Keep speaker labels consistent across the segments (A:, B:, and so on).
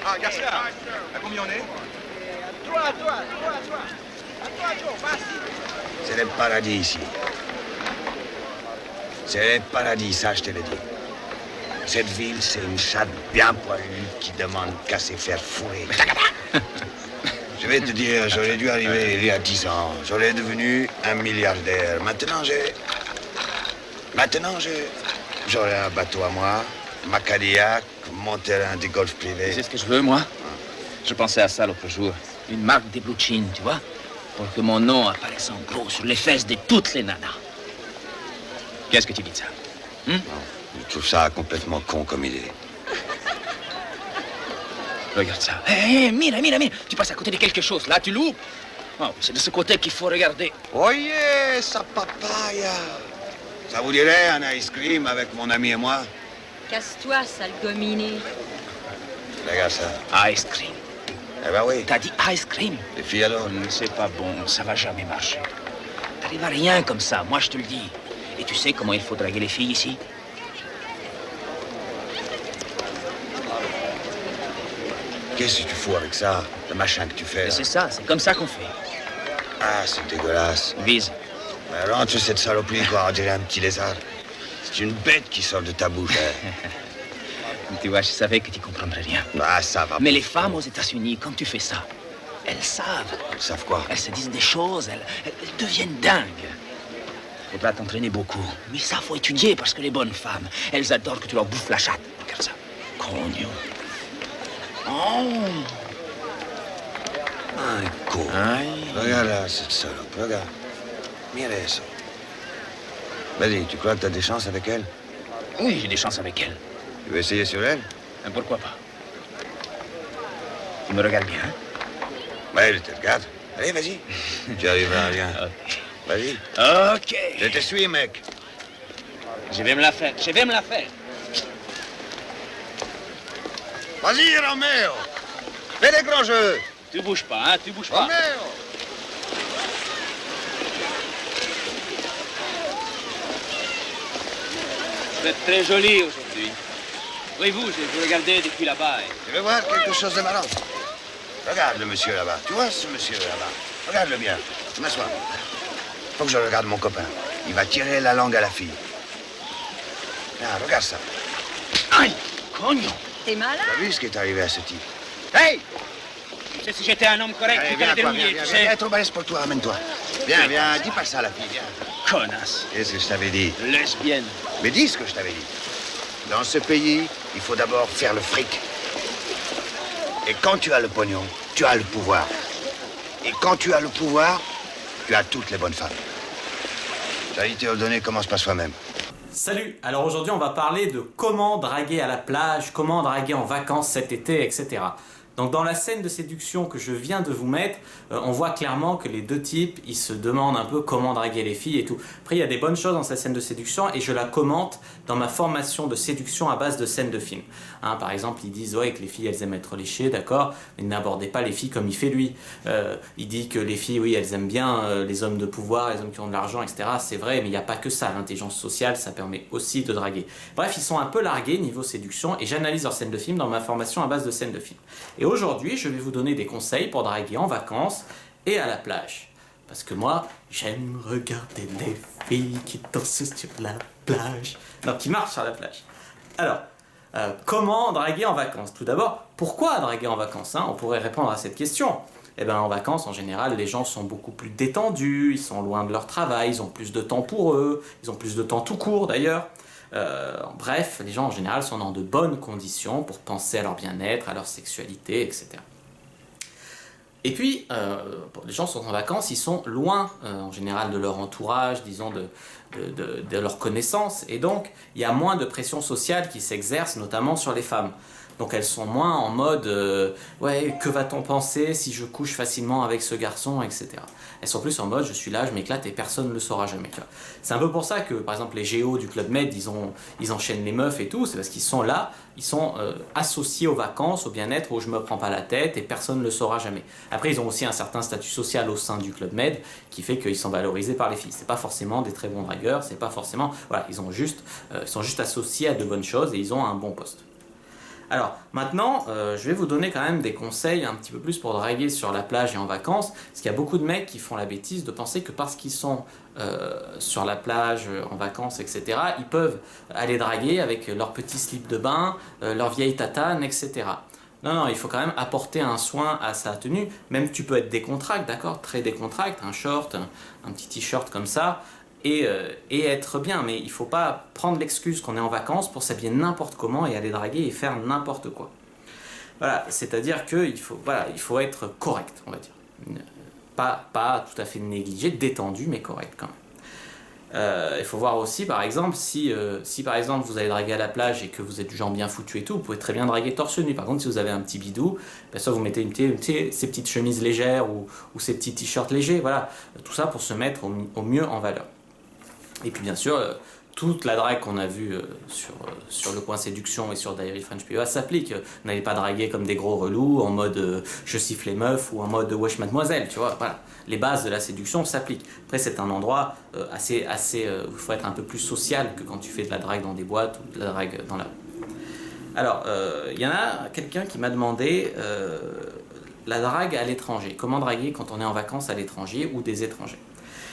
A: Ah, Garcia, à combien on est?
B: À toi, Joe, vas-y.
C: C'est le paradis ici. C'est le paradis, ça je te le dis. Cette ville, c'est une chatte bien poilue qui demande qu'à se faire fourrer. Je vais te dire, j'aurais dû arriver il y a 10 ans. J'aurais devenu un milliardaire. J'aurais un bateau à moi, ma Cadillac, mon terrain de golf privé.
D: Tu sais ce que je veux, moi? Je pensais à ça l'autre jour. Une marque des blue jeans, tu vois? Pour que mon nom apparaisse en gros sur les fesses de toutes les nanas. Qu'est-ce que tu dis de ça?
C: Non, je trouve ça complètement con comme idée.
D: Regarde ça. Hé, mira. Tu passes à côté de quelque chose. Là, tu loupes. Oh, c'est de ce côté qu'il faut regarder.
C: Oyez, sa papaya. Ça vous dirait un ice cream avec mon ami et moi?
E: Casse-toi, sale gominé.
C: Regarde ça.
D: Ice cream.
C: Eh ben oui.
D: T'as dit ice cream?
C: Les filles alors?
D: C'est pas bon, ça va jamais marcher. T'arrives à rien comme ça, moi je te le dis. Et tu sais comment il faut draguer les filles ici?
C: Qu'est-ce que tu fous avec ça? Le machin que tu fais là?
D: C'est ça, c'est comme ça qu'on fait.
C: Ah, c'est dégueulasse.
D: Vise.
C: Mais rentre cette saloperie, quoi, on dirait un petit lézard. C'est une bête qui sort de ta bouche, hein.
D: Tu vois, je savais que tu comprendrais rien.
C: Ah, ça va.
D: Mais les femmes aux États-Unis, quand tu fais ça, elles savent.
C: Elles savent quoi?
D: Elles se disent des choses, elles deviennent dingues. Faudra t'entraîner beaucoup. Mais ça, faut étudier, parce que les bonnes femmes, elles adorent que tu leur bouffes la chatte. Regarde ça. Cognon. Oh!
C: Un con.
D: Aïe.
C: Regarde là, cette salope, regarde. Mire ça. Vas-y, tu crois que t'as des chances avec elle?
D: Oui, j'ai des chances avec elle.
C: Tu veux essayer sur elle?
D: Pourquoi pas? Tu me regardes bien, hein?
C: Ouais, je te regarde. Allez, vas-y. Tu arriveras à rien.
D: Ok.
C: Vas-y.
D: Ok.
C: Je te suis, mec.
D: Je vais me la faire.
C: Vas-y, Roméo. Fais des grands jeux.
D: Tu bouges pas, hein? Tu bouges pas.
C: Roméo.
D: Vous êtes très jolie aujourd'hui. Oui, vous, je vous regardais depuis là-bas.
C: Tu veux voir quelque chose de marrant? Regarde le monsieur là-bas. Tu vois ce monsieur là-bas? Regarde-le bien. Je m'assois. Faut que je regarde mon copain. Il va tirer la langue à la fille. Ah, regarde ça.
D: Aïe! Cognon!
E: T'es malade?
C: T'as vu ce qui est arrivé à ce type? Hey!
D: Tu sais, si j'étais un homme correct,
C: Allez,
D: tu
C: viens,
D: t'aurais
C: toi,
D: dérouillé,
C: viens,
D: tu
C: viens,
D: sais.
C: viens, trop balèze pour toi, amène-toi. Viens, viens, dis pas ça à la fille, viens.
D: Connasse.
C: Qu'est-ce que je t'avais dit?
D: Lesbienne.
C: Mais dis ce que je t'avais dit. Dans ce pays, il faut d'abord faire le fric. Et quand tu as le pognon, tu as le pouvoir. Et quand tu as le pouvoir, tu as toutes les bonnes femmes. Charité ordonnée commence par soi-même.
F: Salut! Alors aujourd'hui on va parler de comment draguer à la plage, comment draguer en vacances cet été, etc. Donc dans la scène de séduction que je viens de vous mettre, on voit clairement que les deux types, ils se demandent un peu comment draguer les filles et tout. Après il y a des bonnes choses dans cette scène de séduction et je la commente dans ma formation de séduction à base de scènes de films. Hein, par exemple, ils disent ouais, que les filles elles aiment être léchées, d'accord, mais n'abordez pas les filles comme il fait lui. Il dit que les filles, oui, elles aiment bien les hommes de pouvoir, les hommes qui ont de l'argent, etc. C'est vrai, mais il n'y a pas que ça. L'intelligence sociale, ça permet aussi de draguer. Bref, ils sont un peu largués niveau séduction et j'analyse leurs scènes de films dans ma formation à base de scènes de films. Et aujourd'hui, je vais vous donner des conseils pour draguer en vacances et à la plage. Parce que moi, j'aime regarder les filles qui dansent sur la plage. Non, qui marchent sur la plage. Alors, comment draguer en vacances? Tout d'abord, pourquoi draguer en vacances, hein? On pourrait répondre à cette question. Eh bien, en vacances, en général, les gens sont beaucoup plus détendus, ils sont loin de leur travail, ils ont plus de temps pour eux, ils ont plus de temps tout court d'ailleurs. Bref, les gens en général sont dans de bonnes conditions pour penser à leur bien-être, à leur sexualité, etc. Et puis, les gens sont en vacances, ils sont loin en général de leur entourage, disons de leurs connaissances, et donc il y a moins de pression sociale qui s'exerce, notamment sur les femmes. Donc elles sont moins en mode ouais, que va-t-on penser si je couche facilement avec ce garçon, etc. Elles sont plus en mode je suis là, je m'éclate et personne ne le saura jamais. C'est un peu pour ça que par exemple les géos du Club Med ils enchaînent les meufs et tout, c'est parce qu'ils sont là, ils sont associés aux vacances, au bien-être où je me prends pas la tête et personne ne le saura jamais. Après ils ont aussi un certain statut social au sein du Club Med qui fait qu'ils sont valorisés par les filles. C'est pas forcément des très bons dragueurs, c'est pas forcément, voilà, ils sont juste associés à de bonnes choses et ils ont un bon poste. Alors maintenant, je vais vous donner quand même des conseils un petit peu plus pour draguer sur la plage et en vacances, parce qu'il y a beaucoup de mecs qui font la bêtise de penser que parce qu'ils sont sur la plage, en vacances, etc., ils peuvent aller draguer avec leur petit slip de bain, leur vieille tatane, etc. Non, non, il faut quand même apporter un soin à sa tenue. Même tu peux être décontracté, d'accord, très décontracté, un short, un petit t-shirt comme ça, et être bien. Mais il ne faut pas prendre l'excuse qu'on est en vacances pour s'habiller n'importe comment et aller draguer et faire n'importe quoi. Voilà, c'est-à-dire qu'il faut, voilà, il faut être correct, on va dire. Pas tout à fait négligé, détendu, mais correct quand même. Il faut voir aussi, par exemple, si par exemple vous allez draguer à la plage et que vous êtes du genre bien foutu et tout, vous pouvez très bien draguer torse nu. Par contre, si vous avez un petit bidou, ben soit vous mettez ces petites chemises légères ou ces petits t-shirts légers, voilà, tout ça pour se mettre au mieux en valeur. Et puis bien sûr, toute la drague qu'on a vue sur le coin séduction et sur Diary French POA s'applique. N'allez pas draguer comme des gros relous en mode je siffle les meufs ou en mode wesh mademoiselle, tu vois, voilà. Les bases de la séduction s'appliquent. Après, c'est un endroit où il faut être un peu plus social que quand tu fais de la drague dans des boîtes ou de la drague dans la rue. Alors, il y en a quelqu'un qui m'a demandé la drague à l'étranger. Comment draguer quand on est en vacances à l'étranger ou des étrangers?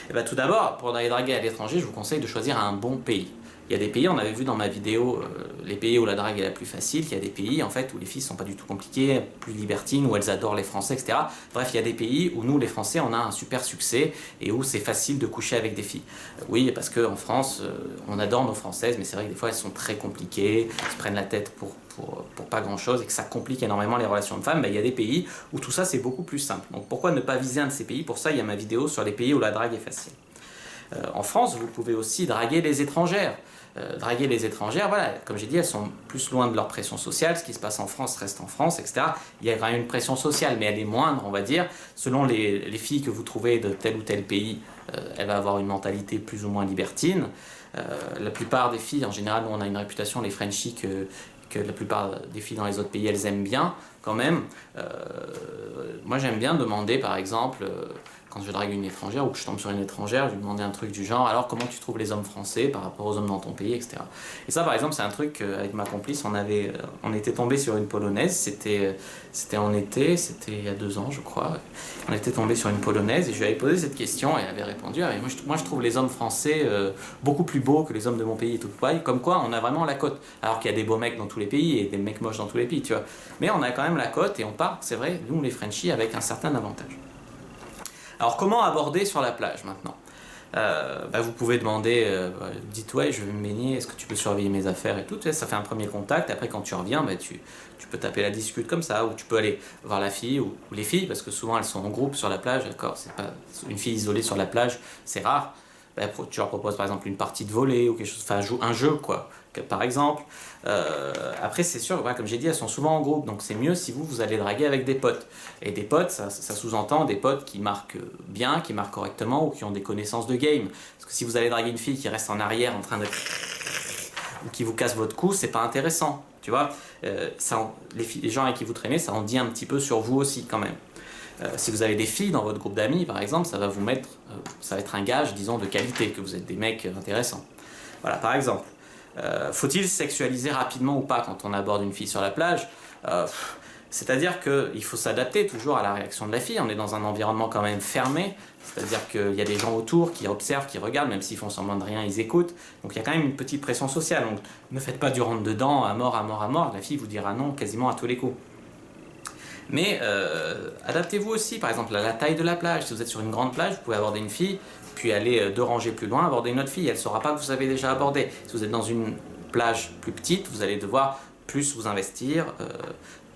F: Et bien, tout d'abord, pour aller draguer à l'étranger, je vous conseille de choisir un bon pays. Il y a des pays, on avait vu dans ma vidéo, les pays où la drague est la plus facile. Il y a des pays en fait où les filles sont pas du tout compliquées, plus libertines, où elles adorent les Français, etc. Bref, il y a des pays où nous, les Français, on a un super succès et où c'est facile de coucher avec des filles. Oui, parce qu'en France, on adore nos Françaises, mais c'est vrai que des fois, elles sont très compliquées, elles se prennent la tête pour pas grand chose et que ça complique énormément les relations de femmes. Ben, il y a des pays où tout ça, c'est beaucoup plus simple. Donc pourquoi ne pas viser un de ces pays? Pour ça, il y a ma vidéo sur les pays où la drague est facile. En France, vous pouvez aussi draguer les étrangères. Draguer les étrangères, voilà, comme j'ai dit, elles sont plus loin de leur pression sociale. Ce qui se passe en France reste en France, etc. Il y a quand même une pression sociale, mais elle est moindre, on va dire. Selon les filles que vous trouvez de tel ou tel pays, elle va avoir une mentalité plus ou moins libertine. La plupart des filles, en général, nous, on a une réputation, les Frenchies, que la plupart des filles dans les autres pays, elles aiment bien quand même. Moi, j'aime bien demander, par exemple, quand je drague une étrangère ou que je tombe sur une étrangère, je lui demandais un truc du genre, alors comment tu trouves les hommes français par rapport aux hommes dans ton pays, etc. Et ça, par exemple, c'est un truc avec ma complice, on était tombé sur une Polonaise, c'était en été, c'était il y a 2 ans, je crois. On était tombé sur une Polonaise et je lui avais posé cette question et elle avait répondu, ah, moi je trouve les hommes français beaucoup plus beaux que les hommes de mon pays et tout. Comme quoi, on a vraiment la cote. Alors qu'il y a des beaux mecs dans tous les pays et des mecs moches dans tous les pays, tu vois. Mais on a quand même la cote et on part, c'est vrai, nous les Frenchies, avec un certain avantage. Alors comment aborder sur la plage maintenant? Vous pouvez demander, dites ouais je vais me baigner, est-ce que tu peux surveiller mes affaires et tout, ça fait un premier contact. Après quand tu reviens, tu peux taper la discute comme ça, ou tu peux aller voir la fille ou les filles, parce que souvent elles sont en groupe sur la plage, d'accord, c'est pas une fille isolée sur la plage, c'est rare. Tu leur proposes par exemple une partie de volley ou quelque chose, enfin un jeu quoi, par exemple. Après c'est sûr, comme j'ai dit, elles sont souvent en groupe, donc c'est mieux si vous allez draguer avec des potes. Et des potes, ça sous-entend des potes qui marquent bien, qui marquent correctement ou qui ont des connaissances de game. Parce que si vous allez draguer une fille qui reste en arrière en train de ou qui vous casse votre cou, c'est pas intéressant, tu vois. Les gens avec qui vous traînez, ça en dit un petit peu sur vous aussi quand même. Si vous avez des filles dans votre groupe d'amis, par exemple, ça va être un gage, disons, de qualité, que vous êtes des mecs intéressants. Voilà, par exemple. Faut-il sexualiser rapidement ou pas quand on aborde une fille sur la plage? C'est-à-dire qu'il faut s'adapter toujours à la réaction de la fille. On est dans un environnement quand même fermé, c'est-à-dire qu'il y a des gens autour qui observent, qui regardent, même s'ils font semblant de rien, ils écoutent. Donc il y a quand même une petite pression sociale. Donc ne faites pas du rentre-dedans, à mort, à mort, à mort. La fille vous dira non quasiment à tous les coups. Mais adaptez-vous aussi, par exemple, à la taille de la plage. Si vous êtes sur une grande plage, vous pouvez aborder une fille, puis aller 2 rangées plus loin, aborder une autre fille. Elle ne saura pas que vous avez déjà abordé. Si vous êtes dans une plage plus petite, vous allez devoir plus vous investir,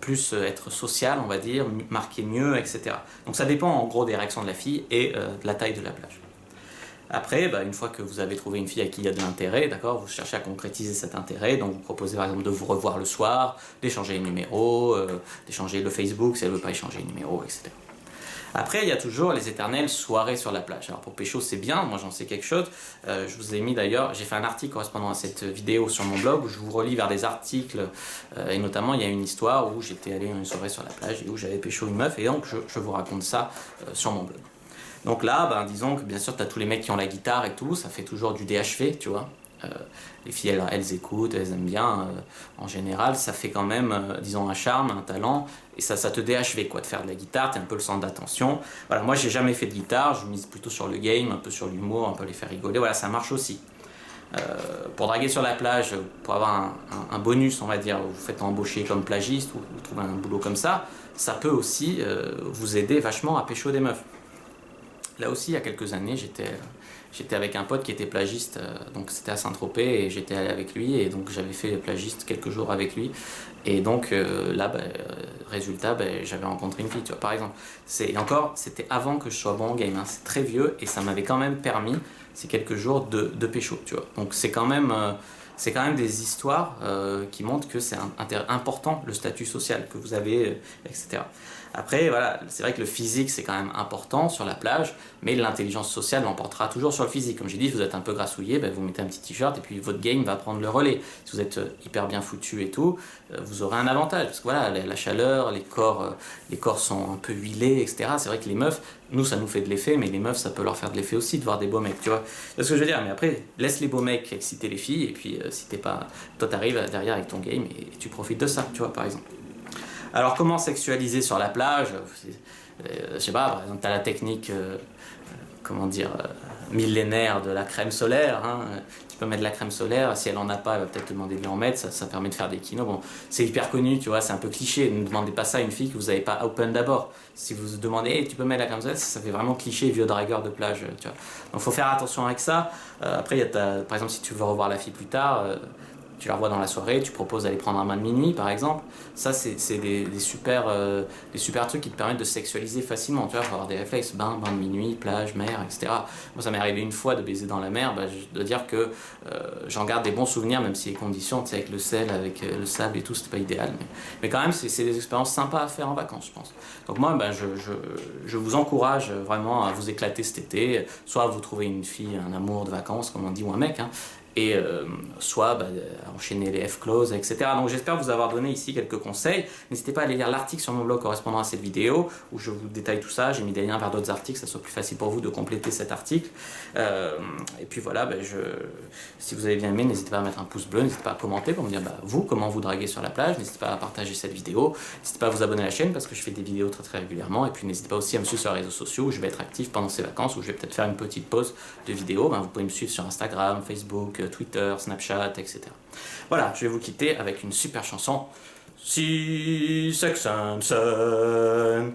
F: plus être social, on va dire, marquer mieux, etc. Donc ça dépend en gros des réactions de la fille et de la taille de la plage. Après, une fois que vous avez trouvé une fille à qui il y a de l'intérêt, d'accord, vous cherchez à concrétiser cet intérêt, donc vous proposez par exemple de vous revoir le soir, d'échanger les numéros, d'échanger le Facebook si elle ne veut pas échanger les numéros, etc. Après, il y a toujours les éternelles soirées sur la plage. Alors pour pécho, c'est bien, moi j'en sais quelque chose. Je vous ai mis d'ailleurs, j'ai fait un article correspondant à cette vidéo sur mon blog où je vous relis vers des articles, et notamment il y a une histoire où j'étais allé à une soirée sur la plage et où j'avais pécho une meuf, et donc je vous raconte ça sur mon blog. Donc là, disons que bien sûr, tu as tous les mecs qui ont la guitare et tout, ça fait toujours du DHV, tu vois. Les filles, elles écoutent, elles aiment bien. En général, ça fait quand même, disons, un charme, un talent. Et ça te DHV, quoi, de faire de la guitare. T'es un peu le centre d'attention. Voilà, moi, j'ai jamais fait de guitare. Je mise plutôt sur le game, un peu sur l'humour, un peu les faire rigoler. Voilà, ça marche aussi. Pour draguer sur la plage, pour avoir un bonus, on va dire, vous faites embaucher comme plagiste ou vous trouvez un boulot comme ça peut aussi vous aider vachement à pécho des meufs. Là aussi, il y a quelques années, j'étais avec un pote qui était plagiste, donc c'était à Saint-Tropez et j'étais allé avec lui et donc j'avais fait plagiste quelques jours avec lui et donc là, résultat, j'avais rencontré une fille, tu vois, par exemple. Et encore, c'était avant que je sois bon au game, hein, c'est très vieux et ça m'avait quand même permis ces quelques jours de pécho, tu vois. Donc c'est quand même des histoires qui montrent que c'est important le statut social que vous avez, etc. Après, voilà, c'est vrai que le physique c'est quand même important sur la plage, mais l'intelligence sociale l'emportera toujours sur le physique. Comme j'ai dit, si vous êtes un peu grassouillé, vous mettez un petit t-shirt et puis votre game va prendre le relais. Si vous êtes hyper bien foutu et tout, vous aurez un avantage parce que voilà, la chaleur, les corps sont un peu huilés, etc. C'est vrai que les meufs, nous ça nous fait de l'effet, mais les meufs ça peut leur faire de l'effet aussi de voir des beaux mecs, tu vois. C'est ce que je veux dire. Mais après, laisse les beaux mecs exciter les filles et puis si t'es pas, toi t'arrives derrière avec ton game et tu profites de ça, tu vois, par exemple. Alors comment sexualiser sur la plage? Je sais pas, par exemple t'as la technique, comment dire, millénaire de la crème solaire, hein. Tu peux mettre de la crème solaire, si elle en a pas, elle va peut-être te demander de lui en mettre, ça permet de faire des kinos. Bon, c'est hyper connu, tu vois, c'est un peu cliché, ne demandez pas ça à une fille que vous n'avez pas open d'abord. Si vous demandez, hey, tu peux mettre la crème solaire, ça fait vraiment cliché, vieux dragueur de plage, tu vois. Donc faut faire attention avec ça. Après, par exemple, si tu veux revoir la fille plus tard, tu la revois dans la soirée, tu proposes d'aller prendre un bain de minuit par exemple. Ça c'est des super trucs qui te permettent de sexualiser facilement, tu vois, avoir des réflexes, bain de minuit, plage, mer, etc. Moi ça m'est arrivé une fois de baiser dans la mer, je dois dire que j'en garde des bons souvenirs même si les conditions, tu sais, avec le sel, avec le sable et tout, c'était pas idéal. Mais quand même c'est des expériences sympas à faire en vacances, je pense. Donc moi je vous encourage vraiment à vous éclater cet été, soit vous trouvez une fille, un amour de vacances comme on dit, ou un mec, hein, et soit enchaîner les F-close, etc. Donc j'espère vous avoir donné ici quelques conseils. N'hésitez pas à aller lire l'article sur mon blog correspondant à cette vidéo où je vous détaille tout ça. J'ai mis des liens vers d'autres articles, ça soit plus facile pour vous de compléter cet article. Et puis voilà, si vous avez bien aimé, n'hésitez pas à mettre un pouce bleu, n'hésitez pas à commenter pour me dire vous, comment vous draguez sur la plage. N'hésitez pas à partager cette vidéo, n'hésitez pas à vous abonner à la chaîne parce que je fais des vidéos très très régulièrement. Et puis n'hésitez pas aussi à me suivre sur les réseaux sociaux où je vais être actif pendant ces vacances, où je vais peut-être faire une petite pause de vidéo. Vous pouvez me suivre sur Instagram, Facebook, Twitter, Snapchat, etc. Voilà, je vais vous quitter avec une super chanson. Si Sex and Sun.